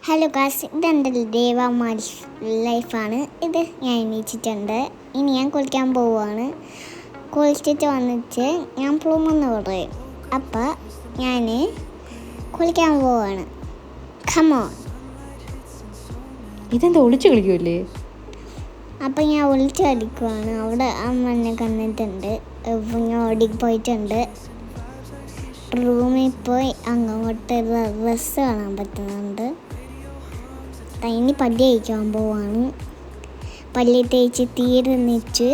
Hello guys, ഇതെൻ്റെ ദേവാമാരി ലൈഫാണ്. ഇത് ഞാൻ എണീച്ചിട്ടുണ്ട്. ഇനി ഞാൻ കുളിക്കാൻ പോവുകയാണ്. കുളിച്ചിട്ട് വന്നിട്ട് ഞാൻ പ്ലൂമെന്ന് പറയും. അപ്പം ഞാൻ കുളിക്കാൻ പോവുകയാണ്. കമോ ഇതെന്താ ഒളിച്ചു കളിക്കുമല്ലേ? അപ്പം ഞാൻ ഒളിച്ചു കളിക്കുവാണ്. അവിടെ അമ്മ എന്നെ കണ്ടിട്ടുണ്ട്. ഞാൻ ഓടിപ്പോയിട്ടുണ്ട്. റൂമിൽ പോയി അങ്ങോട്ട് ഡ്രസ്സ് കാണാൻ പറ്റുന്നുണ്ട്. ഇനി പല്ല് തേക്കാൻ പോവാണ്. പല്ല് തേച്ച് തീർന്നിട്ട്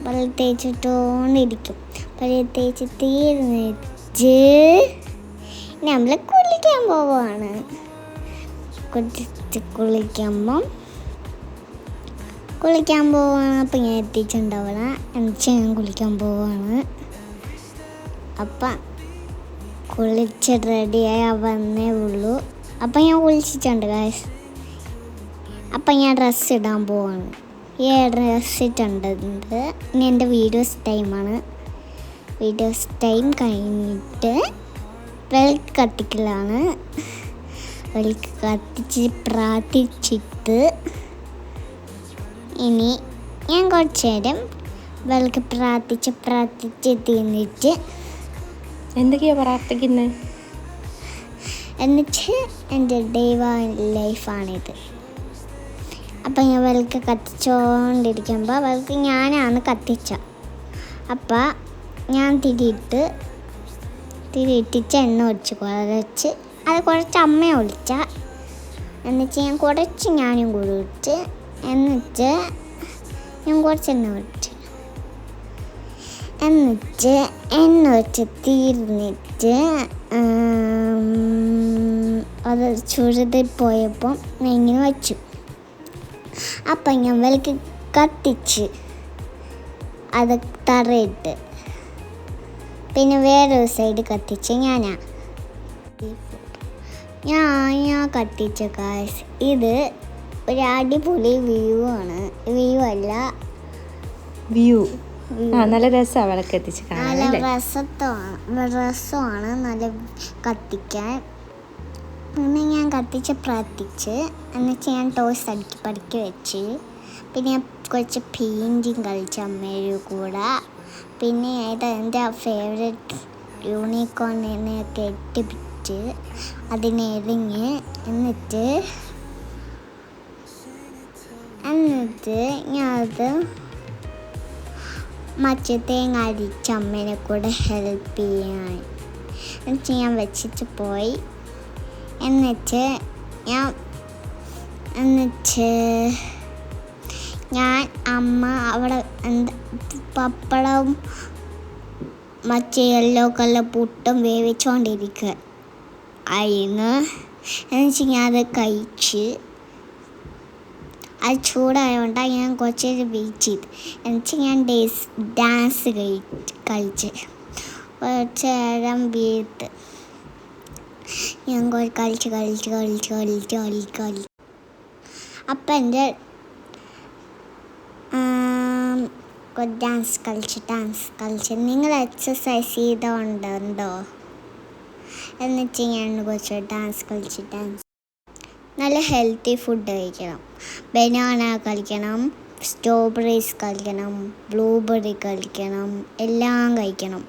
പല്ല് തേച്ചിട്ടോണ്ടിരിക്കും. പല്ല് തേച്ച് തീർന്നിട്ട് നമ്മൾ കുളിക്കാൻ പോവാണ്. കുളിക്കാൻ പോവാണ്. അപ്പം ഞാൻ എത്തിച്ചിട്ടുണ്ടാവില്ല. എന്നിട്ട് ഞാൻ കുളിക്കാൻ പോവാണ്. അപ്പം കുളിച്ച് റെഡിയായി വന്നേ ഉള്ളൂ. അപ്പം ഞാൻ കുളിച്ചിട്ടുണ്ട് ഗായ്സ്. അപ്പം ഞാൻ ഡ്രസ്സ് ഇടാൻ പോവാണ്. ഈ ഡ്രസ്സ് ഇട്ടുണ്ട്. ഇനി എൻ്റെ വീഡിയോസ് ടൈമാണ്. വീഡിയോസ് ടൈം കഴിഞ്ഞിട്ട് വിളക്ക് കത്തിക്കലാണ്. വിളക്ക് കത്തിച്ച് പ്രാർത്ഥിച്ചിട്ട് ഇനി ഞാൻ കുറച്ച് നേരം വിളക്ക് പ്രാർത്ഥിച്ച് തിന്നിട്ട് എന്തൊക്കെയാ പ്രാർത്ഥിക്കുന്നത്? എന്നിട്ട് എൻ്റെ ലൈഫാണിത്. അപ്പം ഞാൻ വിളക്ക് കത്തിച്ചുകൊണ്ടിരിക്കുമ്പോൾ വിളക്ക് ഞാനാണ് കത്തിച്ച. അപ്പം ഞാൻ തിരിയിട്ടിച്ച് എണ്ണ ഒഴിച്ച് കുറച്ച് അത് കുറച്ച് അമ്മ ഒഴിച്ച. എന്നിട്ട് ഞാൻ കുറച്ച് ഞാനും കൂടി ഒഴിച്ച്. എന്നിട്ട് ഞാൻ കുറച്ച് എണ്ണ ഒഴിച്ച്. എന്നിട്ട് എണ്ണ വെച്ച് തീർന്നിട്ട് അത് ചുരുതി പോയപ്പോൾ ഞാൻ ഇങ്ങനെ വച്ചു. അപ്പം ഞാൻ വിളക്ക് കത്തിച്ച് അത് തറയിട്ട് പിന്നെ വേറൊരു സൈഡ് കത്തിച്ച് ഞാൻ കത്തിച്ച ഗായ്സ്. ഇത് ഒരു അടിപൊളി നല്ല രസമാണ് വിളക്ക് എത്തിച്ച് നല്ല രസമാണ് നല്ല കത്തിക്കാൻ. പിന്നെ ഞാൻ കത്തിച്ച് പ്രാർത്ഥിച്ച്. എന്നിട്ട് ഞാൻ ടോയ്സ് പഠിക്കി വെച്ച്. പിന്നെ ഞാൻ കുറച്ച് പെയിൻറ്റിങ് കളിച്ച അമ്മയുടെ കൂടെ. പിന്നെ ഇത് എൻ്റെ ഫേവറേറ്റ് യൂണിക്കോണിനെ കെട്ടിപ്പിടിച്ച് അതിനെറിഞ്ഞ് എന്നിട്ട് ഞാനത് തേങ്ങ അരിച്ച അമ്മേനെ കൂടെ ഹെൽപ്പ് ചെയ്യാൻ. എന്നിട്ട് ഞാൻ വെച്ചിട്ട് പോയി. എന്നിട്ട് ഞാൻ അമ്മ അവിടെ പപ്പടവും യെല്ലോ കളർ പുട്ടും വേവിച്ചുകൊണ്ടിരിക്കുക ആയിരുന്നു. എന്നിട്ട് ഞാൻ അത് കഴിച്ച്. അത് ചൂടായതുകൊണ്ടാണ് ഞാൻ കുറച്ച് നേരം വെയിറ്റ് ചെയ്ത്. എന്നിട്ട് ഞാൻ ഡാൻസ് കളിച്ച് കുറച്ച് നേരം വീട്ട് ഞാൻ കളിച്ച് അപ്പം എൻ്റെ ഡാൻസ് കളിച്ച് നിങ്ങൾ എക്സസൈസ് ചെയ്തുകൊണ്ടുണ്ടോ? എന്നിട്ട് ഞാൻ കുറച്ച് ഡാൻസ് നല്ല ഹെൽത്തി ഫുഡ് കഴിക്കണം. ബനാന കഴിക്കണം, സ്ട്രോബെറീസ് കഴിക്കണം, ബ്ലൂബെറി കഴിക്കണം, എല്ലാം കഴിക്കണം.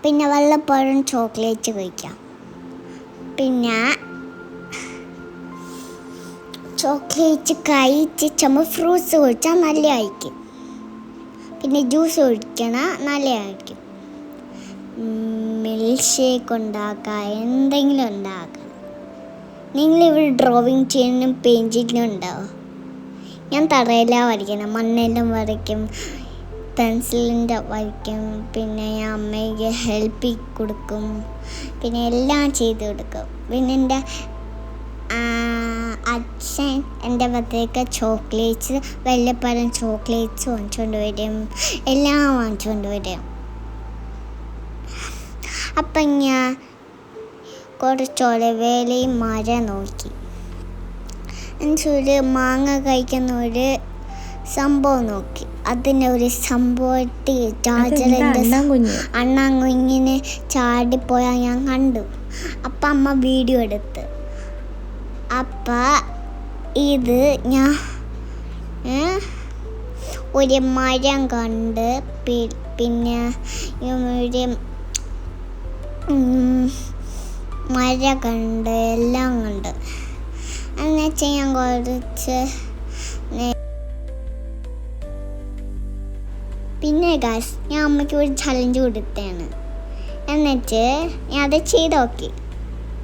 പിന്നെ വല്ലപ്പോഴും ചോക്ലേറ്റ് കഴിക്കാം. പിന്നെ ചോക്ലേറ്റ് കഴിച്ച് ഫ്രൂട്ട്സ് കഴിച്ചാൽ നല്ലതായിരിക്കും. പിന്നെ ജ്യൂസ് കുടിക്കണം, നല്ലതായിരിക്കും. മിൽക്ക് ഷേക്ക് ഉണ്ടാക്കാം, എന്തെങ്കിലും ഉണ്ടാക്കാം. നിങ്ങളിവിടെ ഡ്രോയിങ് ചെയ്യാനും പെയിൻറ്റിങ്ങും ഉണ്ടാവും. ഞാൻ തറയിലാണ് വരയ്ക്കണം, മണ്ണെല്ലാം വരയ്ക്കും, പെൻസിലിൻ്റെ വരയ്ക്കും. പിന്നെ ഞാൻ അമ്മയ്ക്ക് ഹെൽപ്പ് കൊടുക്കും. പിന്നെ എല്ലാം ചെയ്ത് കൊടുക്കും. പിന്നെ എൻ്റെ അച്ഛൻ എൻ്റെ ബർത്ത്ഡേക്ക് ചോക്ലേറ്റ്സ് വല്ലപ്പോഴും ചോക്ലേറ്റ്സ് വാങ്ങിച്ചുകൊണ്ട് വരും, എല്ലാം വാങ്ങിച്ചുകൊണ്ട് വരും. അപ്പം ഞാൻ കുറച്ചോടെ വേലയും മരം നോക്കി. എന്നിട്ടൊരു മാങ്ങ കഴിക്കുന്ന ഒരു സംഭവം നോക്കി. അതിനൊരു സംഭവത്തിൽ ചാർജറിൻ്റെ അണ്ണാങ്കുഞ്ഞിന് ചാടിപ്പോയാൽ ഞാൻ കണ്ടു. അപ്പം അമ്മ വീഡിയോ എടുത്ത്. അപ്പം ഇത് ഞാൻ ഒരു മരം കണ്ട്, പിന്നെ ഒരു മര കണ്ട്, എല്ലാം കണ്ട്. എന്നുവെച്ചാൽ ഞാൻ കുറച്ച് പിന്നെ ഗായ്സ് ഞാൻ അമ്മയ്ക്ക് ഒരു ചലഞ്ച് കൊടുത്തതാണ്. എന്നിട്ട് ഞാൻ അത് ചെയ്ത് നോക്കി.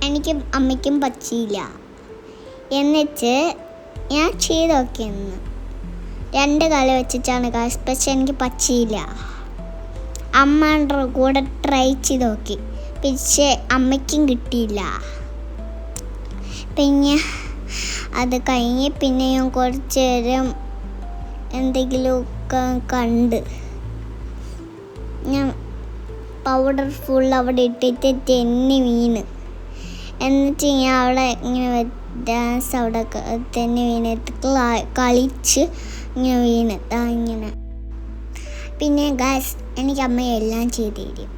എനിക്ക് അമ്മയ്ക്കും പറ്റിയില്ല. എന്നിട്ട് ഞാൻ ചെയ്ത് നോക്കിയെന്ന് 2 കാലം വെച്ചിട്ടാണ് ഗായ്സ്. പക്ഷെ എനിക്ക് പറ്റിയില്ല. അമ്മയുടെ കൂടെ ട്രൈ ചെയ്ത് നോക്കി, പക്ഷേ അമ്മയ്ക്കും കിട്ടിയില്ല. പിന്നെ അത് കഴിഞ്ഞ് പിന്നെ ഞാൻ കുറച്ച് നേരം എന്തെങ്കിലുമൊക്കെ കണ്ട് ഞാൻ പൗഡർ ഫുൾ അവിടെ ഇട്ടിട്ട് തെന്നി വീണ്. എന്നിട്ട് ഞാൻ അവിടെ ഇങ്ങനെ ഡാൻസ് അവിടെ തെന്നി വീണിട്ട് കളിച്ച് ഇങ്ങനെ വീണ് ഇങ്ങനെ. പിന്നെ ഗായ്സ് എനിക്ക് അമ്മയെല്ലാം ചെയ്ത് തരും.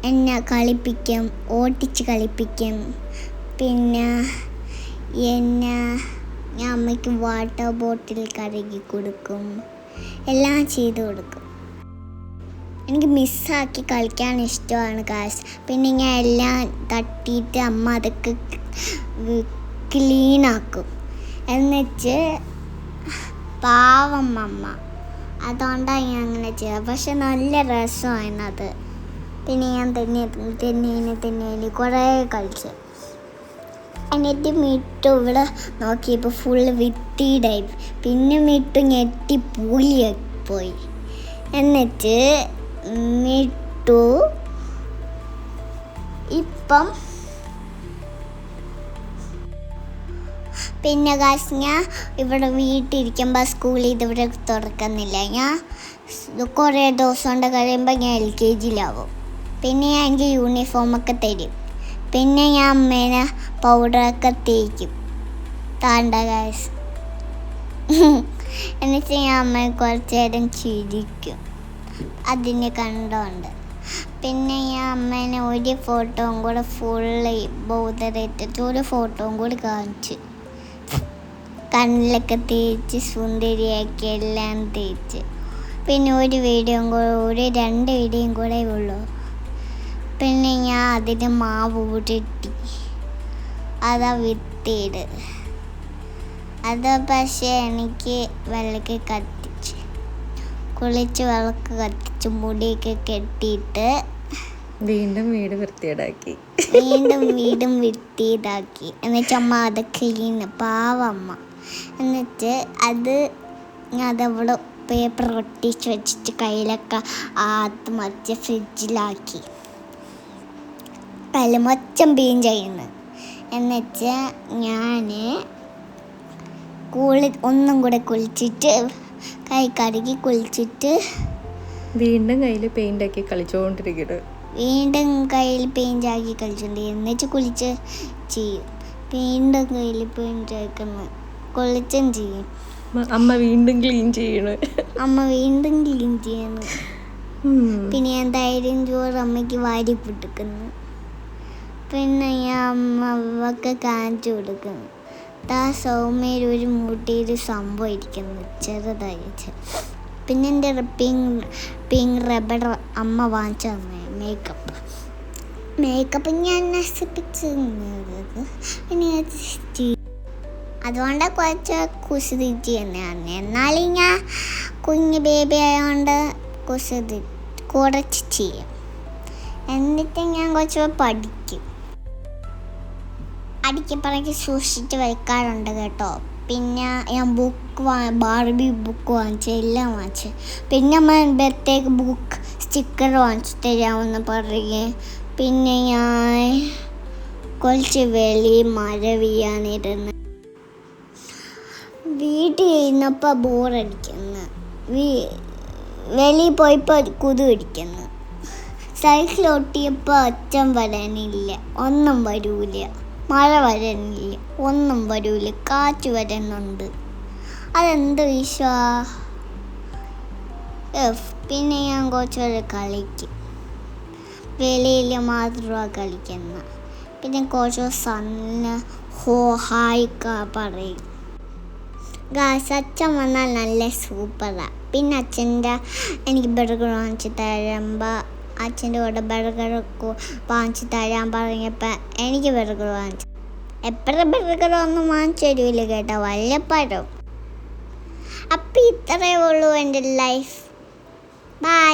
എന്നെ കളിപ്പിക്കും, ഓട്ടിച്ച് കളിപ്പിക്കും. പിന്നെ ഞാൻ അമ്മയ്ക്ക് വാട്ടർ ബോട്ടിൽ കഴുകി കൊടുക്കും, എല്ലാം ചെയ്ത് കൊടുക്കും. എനിക്ക് മിസ്സാക്കി കളിക്കാൻ ഇഷ്ടമാണ് ഗായ്സ്. പിന്നെ ഞാൻ എല്ലാം തട്ടിയിട്ട് അമ്മ അതൊക്കെ ക്ലീനാക്കും. എന്നിട്ട് പാവം അമ്മ, അതുകൊണ്ടാണ് ഞാൻ അങ്ങനെ ചെയ്യുക. പക്ഷെ നല്ല രസമായിരുന്നത്. പിന്നെ ഞാൻ തന്നെ കുറേ കളിച്ച്. എന്നിട്ട് മിട്ടു ഇവിടെ നോക്കിയപ്പോൾ ഫുള്ള് വിത്തിയിടായി. പിന്നെ മിട്ടു ഞെട്ടി പോയി. എന്നിട്ട് മിട്ടു ഇപ്പം പിന്നെ ഗായ്സ് ഞാൻ ഇവിടെ വീട്ടിലിരിക്കുമ്പോൾ സ്കൂളിൽ ഇതിവിടെ തുറക്കുന്നില്ല. ഞാൻ കുറേ ദിവസം കൊണ്ട് കഴിയുമ്പോൾ ഞാൻ LKGയിലാവും. പിന്നെ എനിക്ക് യൂണിഫോമൊക്കെ തരും. പിന്നെ ഞാൻ അമ്മേനെ പൗഡറൊക്കെ തേക്കും. താണ്ട ഗായ്സ്. എന്നിട്ട് ഞാൻ അമ്മയെ കുറച്ച് നേരം ചിരിക്കും അതിനെ കണ്ടോണ്ട്. പിന്നെ ഞാൻ അമ്മേനെ ഒരു ഫോട്ടോയും കൂടെ ഫുള്ള് ബോധറിട്ടിട്ട് ഒരു ഫോട്ടോയും കൂടി കാണിച്ചു. കണ്ണിലൊക്കെ തേച്ച് സുന്ദരിയാക്കി എല്ലാം തേച്ച്. പിന്നെ ഒരു വീഡിയോയും കൂടെ, ഒരു 2 വീഡിയോയും കൂടെ ഉള്ളൂ. പിന്നെ ഞാൻ അതിന് മാവ് കൂട്ടിട്ടി അതാ വിത്തിയിട്. അത് പക്ഷേ എനിക്ക് വിളക്ക് കത്തിച്ച് കുളിച്ച് വിളക്ക് കത്തിച്ച് മുടിയൊക്കെ കെട്ടിയിട്ട് വീണ്ടും വീട് വൃത്തിയേടാക്കി. വീടും വൃത്തിയിതാക്കി. എന്നിട്ട് അമ്മ അത് ക്ലീൻ, പാവമ്മ. എന്നിട്ട് അതവിടെ പേപ്പർ ഒട്ടിച്ച് വെച്ചിട്ട് കയ്യിലൊക്കെ മറിച്ച് ഫ്രിഡ്ജിലാക്കി. അതിൽ മൊത്തം ക്ലീൻ ചെയ്യുന്നു. എന്നിട്ട് ഞാൻ ഒന്നും കൂടെ കുളിച്ചിട്ട് കൈ കഴുകി കുളിച്ചിട്ട് വീണ്ടും കയ്യിൽ പെയിൻ്റാക്കി കളിച്ചുകൊണ്ടിരിക്കുന്നത്. എന്നിട്ട് കുളിച്ച് ചെയ്യും. വീണ്ടും കയ്യിൽ പെയിൻ്റ് ആക്കുന്നു, കുളിച്ചും ചെയ്യും. അമ്മ വീണ്ടും ക്ലീൻ ചെയ്യണം. പിന്നെ ഞാൻ ധൈര്യം ചോറ് അമ്മയ്ക്ക് വാരി പൊട്ടിക്കുന്നു. പിന്നെ ഞാൻ അമ്മക്ക് കാണിച്ചു കൊടുക്കുന്നു. സൗമ്യയിൽ ഒരു മുട്ടിയൊരു സംഭവം ഇരിക്കുന്നു ചെറുതായിട്ട്. പിന്നെ എൻ്റെ പിങ്ക് റബ്ബർ അമ്മ വാങ്ങിച്ചു തന്നെ മേക്കപ്പ് ഞാൻ നശിപ്പിച്ചത്. പിന്നെ അതുകൊണ്ട് കുറച്ച് കുസൃതി തന്നെയാണ്. എന്നാലും ഞാൻ കുഞ്ഞ് ബേബി ആയതുകൊണ്ട് കുറച്ച് ചെയ്യും. എന്നിട്ട് ഞാൻ കുറച്ച് പഠിക്കും. അടിക്കപ്പറയ്ക്ക് സൂക്ഷിച്ചിട്ട് വയ്ക്കാറുണ്ട് കേട്ടോ. പിന്നെ ഞാൻ ബാർബി ബുക്ക് വാങ്ങിച്ചു, എല്ലാം വാങ്ങിച്ചു. പിന്നെ അമ്മ ബർത്ത്ഡേക്ക് ബുക്ക് സ്റ്റിക്കർ വാങ്ങിച്ചു തരാമെന്ന് പറയുകയും. പിന്നെ ഞാൻ കുറച്ച് മഴ വീഴാനിരുന്ന് വീട്ടിൽ ഇരുന്നപ്പോൾ ബോറടിക്കുന്നു. വെളിയിൽ പോയപ്പോൾ കൊതു കടിക്കുന്നു. സൈക്കിൾ ഒട്ടിയപ്പോൾ അച്ഛൻ വരാനില്ല, ഒന്നും വരൂല. മഴ വരാനില്ല, ഒന്നും വരൂല. കാറ്റ് വരുന്നുണ്ട്. അതെന്ത് വിഷ പിന്നെ ഞാൻ കുറച്ചൊരു കളിക്കും, വെളിയിൽ മാത്രമാണ് കളിക്കുന്ന. പിന്നെ കുറച്ച് സണ്ണിന് ഹായ് പറയും. അച്ഛൻ വന്നാൽ നല്ല സൂപ്പറാണ്. പിന്നെ എനിക്ക് ബർഗർ വാങ്ങിച്ച് തരുമ്പോൾ അച്ഛൻ്റെ കൂടെ ബർഗർ വാങ്ങിച്ച് തരാൻ പറഞ്ഞപ്പോൾ എനിക്ക് ബർഗർ വാങ്ങിച്ചു. എപ്പോഴും ബർഗർ ഒന്നും വാങ്ങിച്ചു തരുമില്ല കേട്ടോ, വല്ലപ്പോഴും. അപ്പം ഇത്രയേ ഉള്ളൂ എൻ്റെ ലൈഫ്. ബൈ.